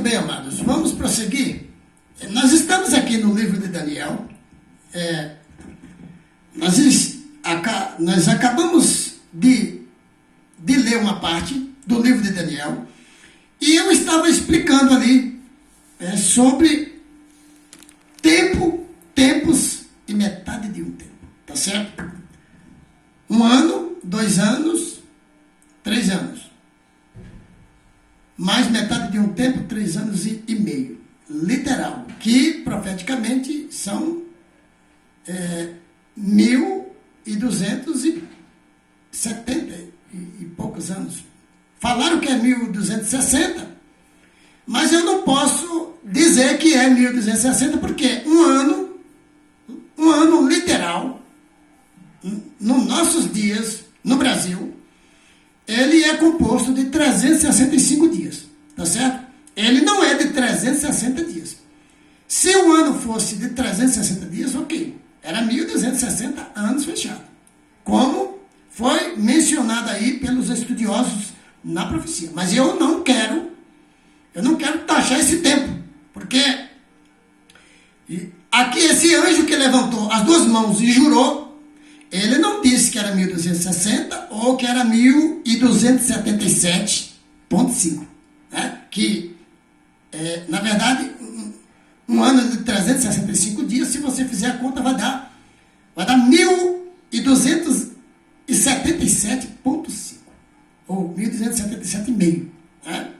bem, amados, vamos prosseguir. Nós estamos aqui no livro de Daniel. Nós acabamos de ler uma parte do livro de Daniel e eu estava explicando ali sobre tempos e metade de um tempo, tá certo? 1 ano, 2 anos, 3 anos. Mais metade de um tempo, 3 anos e meio. Literal, que profeticamente são 1270 e poucos anos. Falaram que é 1260, mas eu não posso dizer que é 1260, porque um ano literal, nos nossos dias, no Brasil, ele é composto de 365 dias, tá certo? Ele não é de 360 dias. Se o ano fosse de 360 dias, ok. Era 1260 anos fechado. Como foi mencionado aí pelos estudiosos na profecia. Mas eu não quero taxar esse tempo. Porque aqui esse anjo que levantou as duas mãos e jurou, ele não disse que era 1260 ou que era 1277,5. Né? Que na verdade, um ano de 365 dias, se você fizer a conta, vai dar 1277,5 ou 1277,5. Né?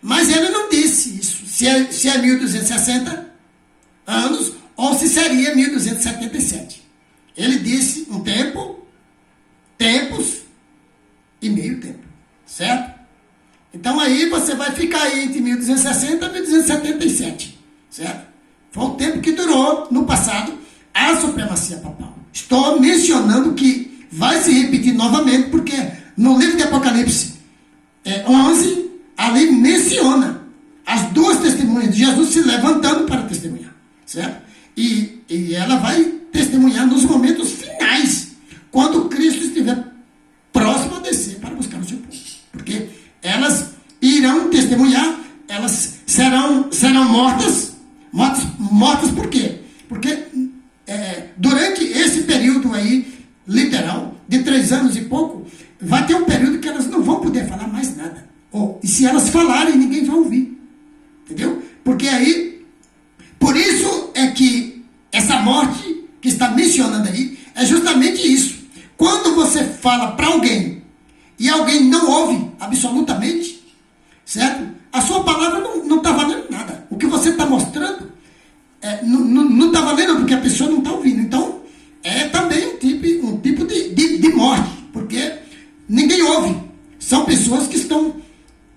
Mas ele não disse isso, se é 1260 anos ou se seria 1277. Ele disse um tempo, tempos e meio tempo, certo? Então aí você vai ficar aí entre 1260 e 1277, certo? Foi o tempo que durou no passado a supremacia papal. Estou mencionando que vai se repetir novamente, porque no livro de Apocalipse 11, ali menciona as duas testemunhas de Jesus se levantando para testemunhar, certo? E ela vai testemunhar nos momentos finais, quando Cristo estiver próximo a descer para buscar o seu povo. Porque elas irão testemunhar, elas serão mortas por quê? Porque durante esse período aí, literal, de 3 anos e pouco, vai ter um período que elas não vão poder falar mais nada. E se elas falarem, ninguém vai ouvir. Entendeu? Porque aí, por isso é que essa morte que está mencionando aí, é justamente isso. Quando você fala para alguém, e alguém não ouve absolutamente, certo? A sua palavra não está valendo nada. O que você está mostrando não está valendo porque a pessoa não está ouvindo. Então, é também um tipo de morte, porque ninguém ouve. São pessoas que estão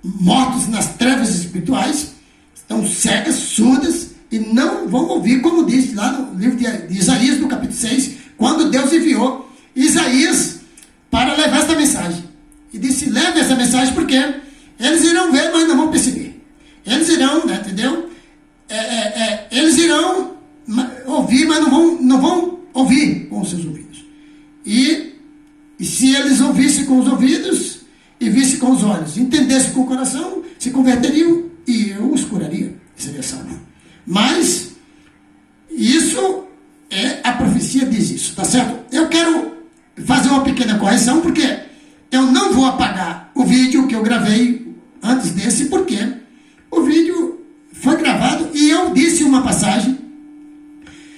mortas nas trevas espirituais, estão cegas, surdas, e não vão ouvir, como diz lá no livro de Isaías, no capítulo 6, quando Deus enviou Isaías para levar essa mensagem. E disse, leve essa mensagem porque eles irão ver, mas não vão perceber. Eles irão, né, entendeu? Eles irão ouvir, mas não vão ouvir com os seus ouvidos. E se eles ouvissem com os ouvidos e vissem com os olhos, entendessem com o coração, se converteriam e eu os curaria. Seria salvo. Mas isso a profecia diz isso, tá certo? Eu quero fazer uma pequena correção, porque eu não vou apagar o vídeo que eu gravei antes desse, porque o vídeo foi gravado e eu disse uma passagem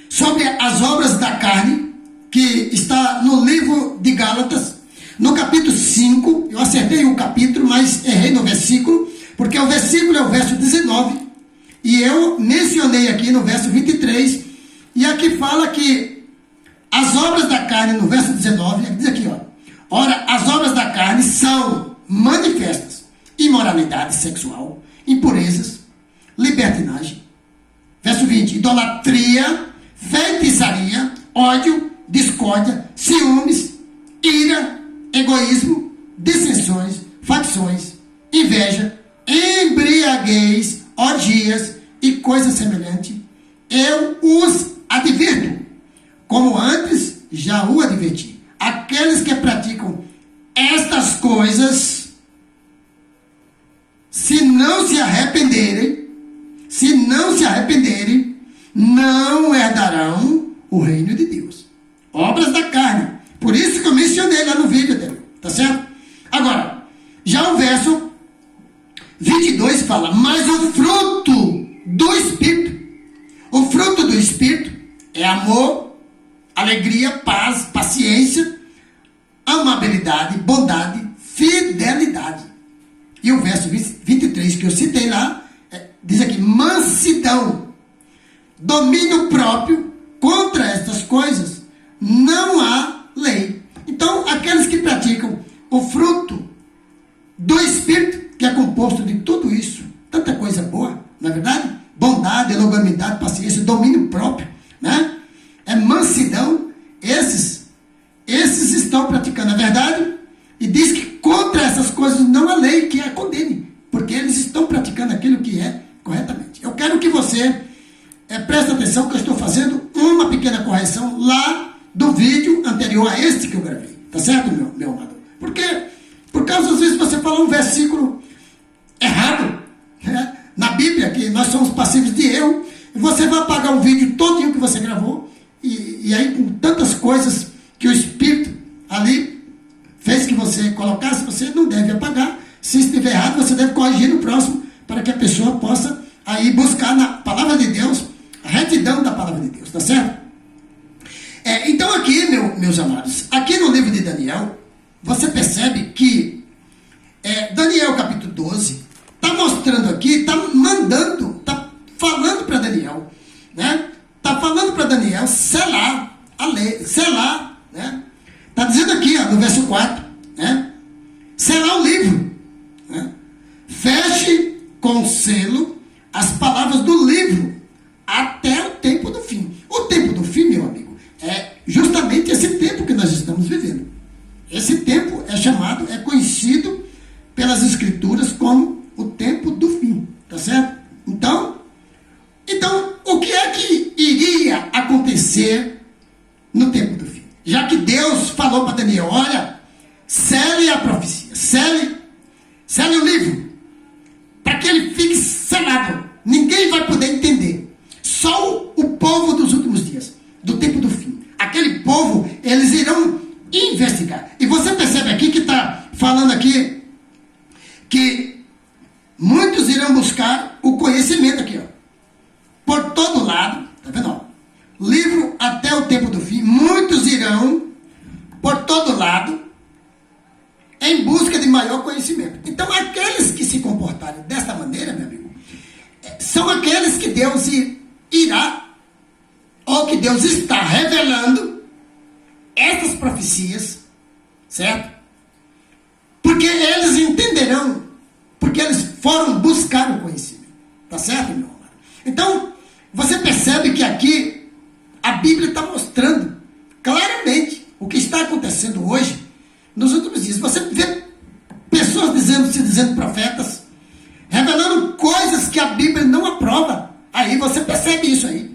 sobre as obras da carne, que está no livro de Gálatas, no capítulo 5, eu acertei o capítulo, mas errei no versículo, porque o versículo é o verso 19, e eu mencionei aqui no verso 23, e aqui fala que as obras da carne, no verso 19, diz aqui, ora, as obras da carne são manifestas: imoralidade sexual, impurezas, libertinagem. Verso 20, idolatria, feitiçaria, ódio, discórdia, ciúmes, ira, egoísmo, dissensões, facções, inveja, embriaguez, orgias e coisa semelhante. Eu os advirto, como antes já o adverti. Aqueles que praticam estas coisas, se não se arrependerem, não se arrependerem, não herdarão o reino de Deus. Obras da carne. Por isso que eu mencionei lá no vídeo dele. Tá certo? Agora, já o verso 22 fala, mas o fruto do Espírito. O fruto do Espírito é amor, alegria, paz, paciência, amabilidade, bondade, fidelidade. E o verso 23 que eu citei lá, diz aqui, mansidão, domínio próprio. Contra estas coisas não há lei. Então, aqueles que praticam o fruto do Espírito, que é composto de tudo isso, tanta coisa boa, não é verdade? Bondade, longanimidade, paciência, domínio próprio, né? É mansidão. Esses estão praticando a verdade, e diz que contra essas coisas não há lei que a condene, porque eles estão praticando aquilo que é corretamente. Eu quero que você preste atenção que eu estou fazendo uma pequena correção lá do vídeo anterior a este que eu gravei. Tá certo, meu amado? Porque, por causa, às vezes, você fala um versículo errado, né, na Bíblia, que nós somos passíveis de erro, e você vai apagar o vídeo todinho que você gravou, e aí com tantas coisas que o Espírito ali fez que você colocasse, você não deve apagar. Se estiver errado, você deve corrigir no próximo, para que a pessoa possa aí buscar na palavra de Deus, a retidão da palavra de Deus, tá certo? Então aqui, meus amados, aqui no livro de Daniel, você percebe que Daniel capítulo 12, está mostrando aqui, está mandando, está falando para Daniel, né? Está falando para Daniel selar a lei, selar, né? Está dizendo aqui, ó, no verso 4, né? Selar o livro, né? Feche com selo as palavras do livro até o tempo do fim. O tempo do fim, meu amigo, é justamente esse tempo que nós estamos vivendo. Esse tempo é chamado, é conhecido pelas escrituras como o tempo do fim, tá certo? Então, o que é que iria acontecer no tempo do fim? Já que Deus falou para Daniel, olha, sele a profecia, sele o livro, para que ele fique selado. Ninguém vai poder entender. Só o povo dos últimos dias, do tempo do fim. Aquele povo, eles irão investigar. E você percebe aqui que está falando aqui que muitos irão buscar o conhecimento aqui, ó. Por todo lado, tá vendo? Ó? Livro até o tempo do fim. Muitos irão por todo lado em busca de maior conhecimento. Então, aqueles que se comportarem desta maneira, meu amigo, são aqueles que Deus irá, ou que Deus está revelando essas profecias, certo? Porque eles entenderão, porque eles foram buscar o conhecimento. Tá certo, meu amado? Então, você percebe que aqui a Bíblia está mostrando claramente o que está acontecendo hoje, nos últimos dias. Você vê pessoas se dizendo profetas, revelando coisas que a Bíblia não aprova. Aí você percebe isso aí.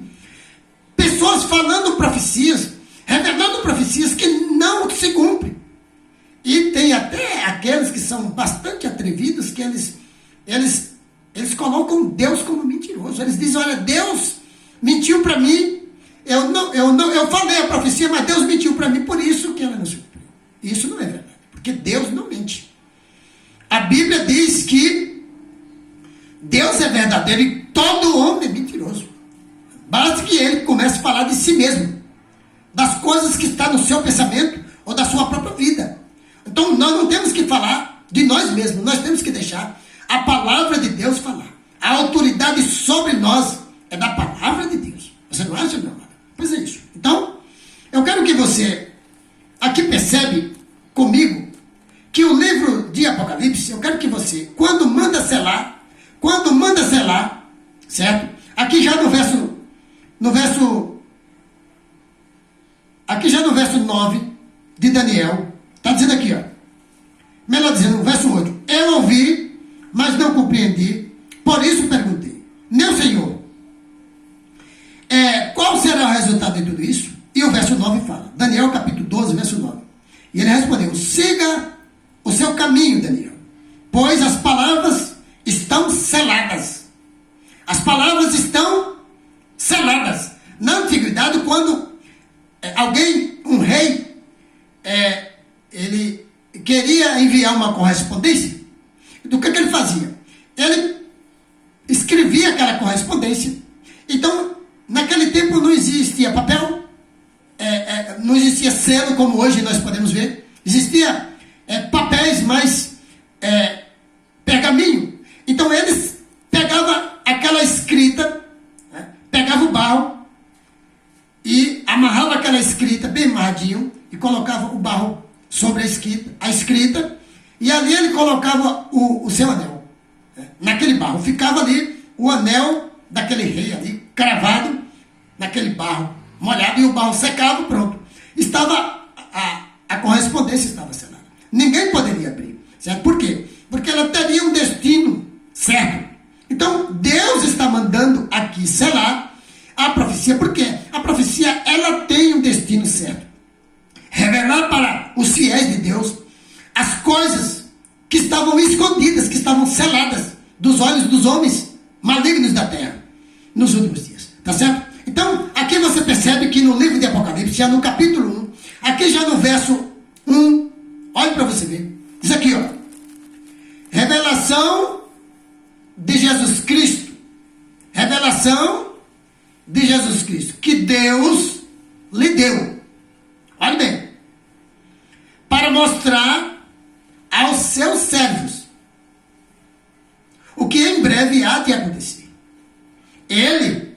Pessoas falando profecias, revelando profecias que não se cumprem. E tem até aqueles que são bastante atrevidos, que eles colocam Deus como mentiroso. Eles dizem, olha, Deus mentiu para mim, eu falei a profecia, mas Deus mentiu para mim, por isso que ela não se cumpriu. Isso não é verdade, porque Deus não mente. A Bíblia diz que Deus é verdadeiro e todo homem é mentiroso. Basta que ele comece a falar de si mesmo, das coisas que estão no seu pensamento ou da sua própria vida. Então nós não temos que falar de nós mesmos, nós temos que deixar a palavra de Deus falar. A autoridade sobre nós é da palavra de Deus. Você não acha, meu amado? Pois é isso. Então, eu quero que você aqui percebe comigo que o livro de Apocalipse, eu quero que você, quando manda selar, certo? Aqui já no verso aqui já no verso 9 de Daniel, está dizendo aqui, ó, melhor dizendo, no verso 8, eu ouvi, mas não compreendi, por isso perguntei, meu Senhor, qual será o resultado de tudo isso? E o verso 9 fala, Daniel capítulo 12, verso 9, e ele respondeu, siga o seu caminho, Daniel, pois as palavras estão seladas. As palavras palavras estão seladas. Na antiguidade, quando um rei, ele queria enviar uma correspondência, do que ele fazia? Ele escrevia aquela correspondência. Então, naquele tempo não existia papel, não existia selo como hoje nós podemos ver. Existia papéis, mais pergaminho. Então eles pegavam aquela escrita, pegava o barro e amarrava aquela escrita bem amarradinho e colocava o barro sobre a escrita, e ali ele colocava o seu anel, naquele barro. Ficava ali o anel daquele rei ali, cravado naquele barro molhado, e o barro secava, pronto. Estava a correspondência estava selada. Ninguém poderia abrir, certo? Por quê? Porque ela teria um destino certo. Então, Deus está mandando aqui selar a profecia, porque a profecia, ela tem um destino certo. Revelar para os fiéis de Deus as coisas que estavam escondidas, que estavam seladas dos olhos dos homens malignos da terra nos últimos dias. Tá certo? Então, aqui você percebe que no livro de Apocalipse, já no capítulo 1, aqui já no verso 1, olhe para você ver. Diz aqui, ó. Revelação de Jesus Cristo. Revelação de Jesus Cristo. Que Deus lhe deu. Olha bem. Para mostrar aos seus servos o que em breve há de acontecer. Ele,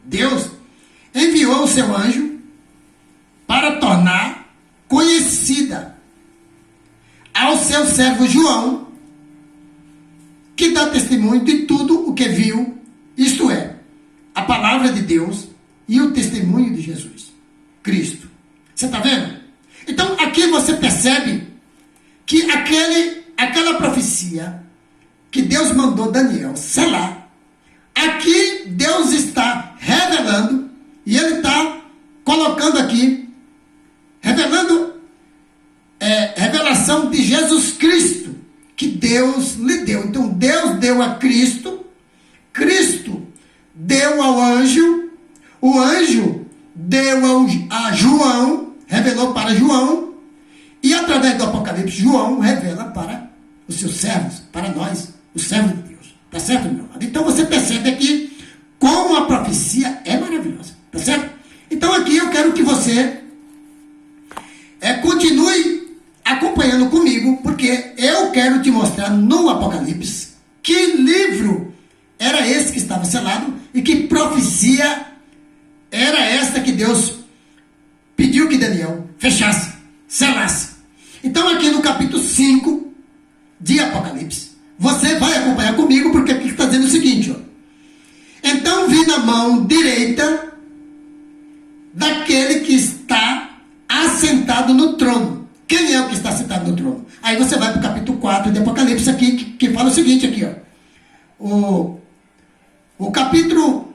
Deus, enviou o seu anjo para tornar conhecida ao seu servo João, que dá testemunho de tudo o que viu, isto é, a palavra de Deus e o testemunho de Jesus Cristo. Você está vendo? Então aqui você percebe que aquela profecia que Deus mandou Daniel selar, aqui Deus está revelando, e ele está colocando aqui, revelando revelação de Jesus Cristo, que Deus lhe deu. Então Deus deu a Cristo, Cristo deu ao anjo, o anjo deu a João, revelou para João, e através do Apocalipse, João revela para os seus servos, para nós, os servos de Deus. Tá certo, meu amado? Então você percebe aqui como a profecia é maravilhosa. Tá certo? Então aqui eu quero que você continue acompanhando comigo, porque eu quero te mostrar no Apocalipse que livro era esse que estava selado e que profecia era esta que Deus pediu que Daniel fechasse, selasse. Então aqui no capítulo 5 de Apocalipse, você vai acompanhar comigo, porque aqui está dizendo o seguinte, ó. Então vi na mão direita daquele que está assentado no trono. Quem é o que está sentado no trono? Aí você vai para o capítulo 4 de Apocalipse aqui, que fala o seguinte aqui, ó. O capítulo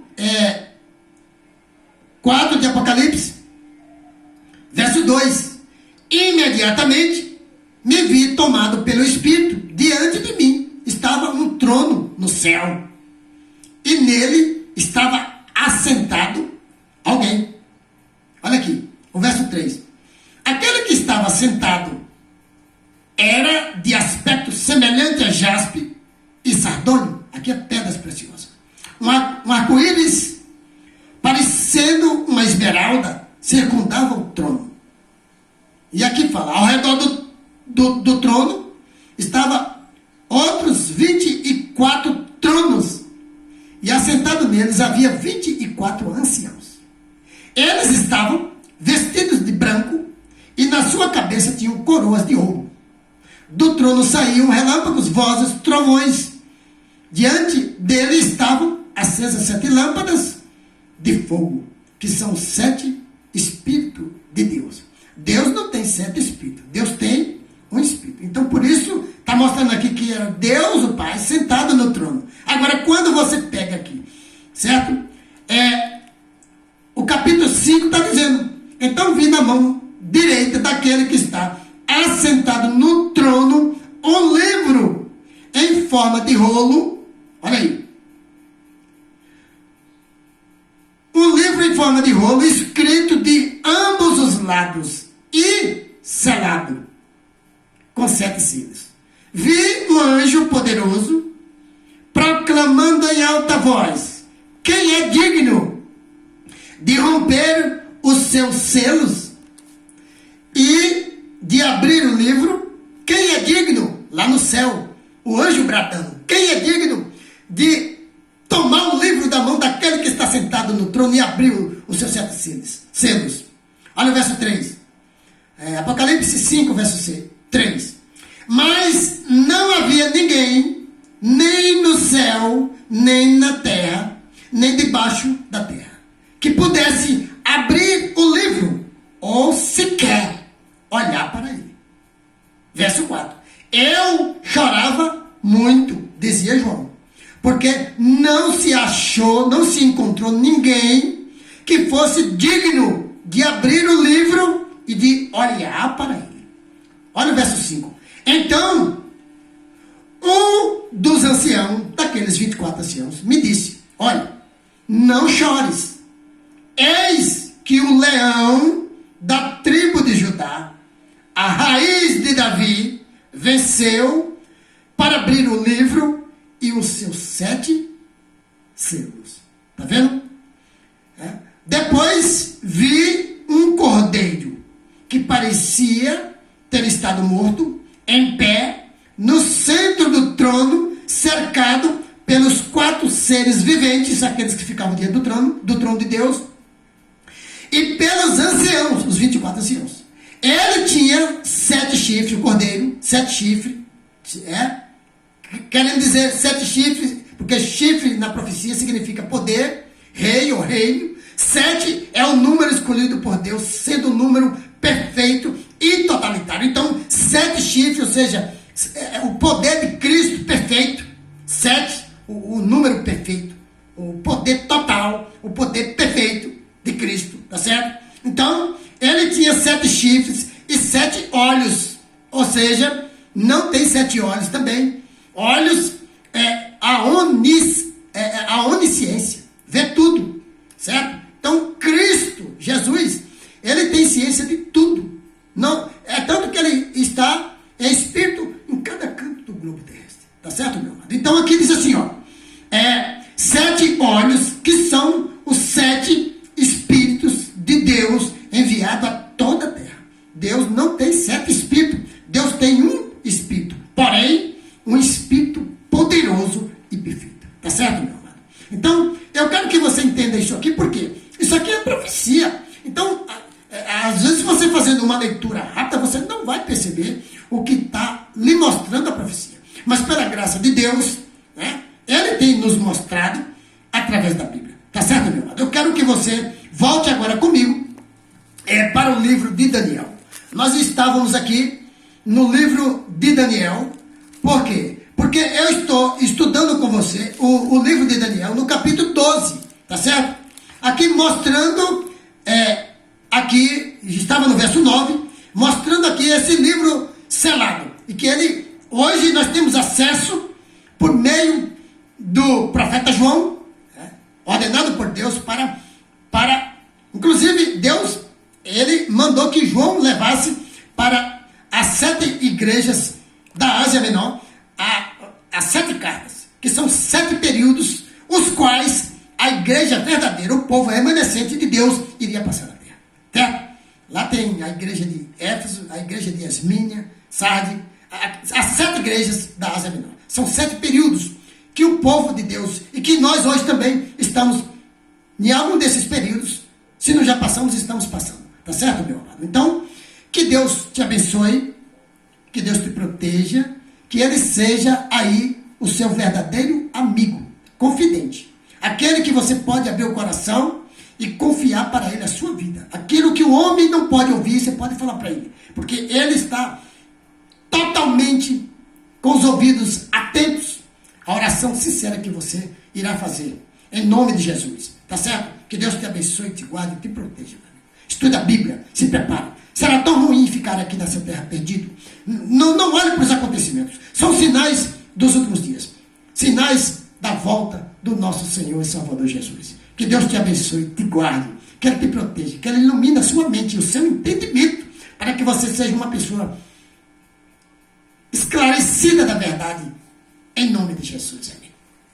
4 de Apocalipse, verso 2. Imediatamente me vi tomado pelo Espírito. Diante de mim estava um trono no céu, e nele estava assentado alguém. Olha aqui, o verso 3. Aquele que estava sentado era de aspecto semelhante a jaspe e sardônio. Aqui é pedras preciosas. Um arco-íris, parecendo uma esmeralda, circundava o trono. E aqui fala, ao redor do trono estava outros 24 tronos, e assentado neles havia 24 anciãos. Eles estavam vestidos de branco, e na sua cabeça tinham coroas de ouro. Do trono saíam relâmpagos, vozes, trovões. Diante dele estavam acesas 7 lâmpadas de fogo, que são 7 Espíritos de Deus. Deus não tem 7 Espíritos, Deus tem um Espírito. Então por isso está mostrando aqui que era Deus, o Pai, sentado no trono. Agora, quando você pega aqui, certo? O capítulo 5 está dizendo, então vi na mão direita daquele que está assentado no trono um livro em forma de rolo, olha aí, um livro em forma de rolo, escrito de ambos os lados e selado com 7 selos. Vi um anjo poderoso proclamando em alta voz: quem é digno de romper os seus selos e de abrir o livro? Quem é digno, lá no céu, o anjo bradando, quem é digno de tomar o livro da mão daquele que está sentado no trono e abrir os seus 7 selos? Olha o verso 3. Apocalipse 5, verso 3. Mas não havia ninguém, nem no céu, nem na terra, nem debaixo da terra, que pudesse abrir o livro, ou sequer olhar para ele. Verso 4. Eu chorava muito, dizia João, porque não se achou, não se encontrou ninguém que fosse digno de abrir o livro e de olhar para ele. Olha o verso 5. Então, um dos anciãos, daqueles 24 anciãos, me disse: olha, não chores. Eis que o leão da tribo de Judá, a raiz de Davi, venceu para abrir o livro e os seus 7 selos. Está vendo? Depois vi um cordeiro que parecia ter estado morto, em pé, no centro do trono, cercado pelos 4 seres viventes, aqueles que ficavam diante do trono de Deus, e pelos anciãos, os 24 anciãos. Ele tinha 7 chifres, o cordeiro, 7 chifres, querendo dizer 7 chifres, porque chifre na profecia significa poder, rei ou reino. 7 é o número escolhido por Deus, sendo o número perfeito e totalitário. Então, 7 chifres, ou seja, o poder de Cristo perfeito. 7, o número perfeito, o poder total, o poder perfeito de Cristo, tá certo? Então, ele tinha 7 chifres e 7 olhos, ou seja, não tem 7 olhos também. Olhos é a onisciência, vê tudo, certo? Então, Cristo, Jesus, ele tem ciência de tudo. Não, é tanto que ele está em espírito em cada canto do globo terrestre. Tá certo, meu amado? Então, aqui diz assim, ó. 7 olhos, que são os 7 espíritos de Deus enviados a toda a terra. Deus não tem 7 espíritos. Deus tem um espírito. Porém, um espírito poderoso e perfeito. Tá certo, meu amado? Então, eu quero que você entenda isso aqui, porque isso aqui é profecia. Então, às vezes você fazendo uma leitura rápida, você não vai perceber o que está lhe mostrando a profecia. Mas pela graça de Deus, né, ele tem nos mostrado através da Bíblia. Tá certo, meu amado? Eu quero que você volte agora comigo para o livro de Daniel. Nós estávamos aqui no livro de Daniel. Por quê? Porque eu estou estudando com você o livro de Daniel no capítulo 12. Tá certo? Aqui mostrando, aqui, estava no verso 9, mostrando aqui esse livro selado. E que hoje nós temos acesso por meio do profeta João, ordenado por Deus para inclusive Deus, ele mandou que João levasse para as 7 igrejas da Ásia Menor, as 7 cartas, que são 7 períodos, os quais a igreja verdadeira, o povo remanescente de Deus, iria passar na terra. Certo? Lá tem a igreja de Éfeso, a igreja de Esmínia, Sarde, as 7 igrejas da Ásia Menor. São 7 períodos que o povo de Deus, e que nós hoje também estamos em algum desses períodos. Se não já passamos, estamos passando. Tá certo, meu amado? Então, que Deus te abençoe, que Deus te proteja, que Ele seja aí o seu verdadeiro amigo, confidente. Aquele que você pode abrir o coração e confiar para Ele a sua vida. Aquilo que o homem não pode ouvir, você pode falar para Ele. Porque Ele está totalmente com os ouvidos atentos à oração sincera que você irá fazer. Em nome de Jesus. Tá certo? Que Deus te abençoe, te guarde e te proteja. Estude a Bíblia, se prepare. Será tão ruim ficar aqui nessa terra perdido? Não olhe para os acontecimentos. São sinais dos últimos dias. Sinais da volta do nosso Senhor e Salvador Jesus. Que Deus te abençoe, te guarde, que Ele te proteja, que Ele ilumine a sua mente e o seu entendimento para que você seja uma pessoa esclarecida da verdade. Em nome de Jesus, amém.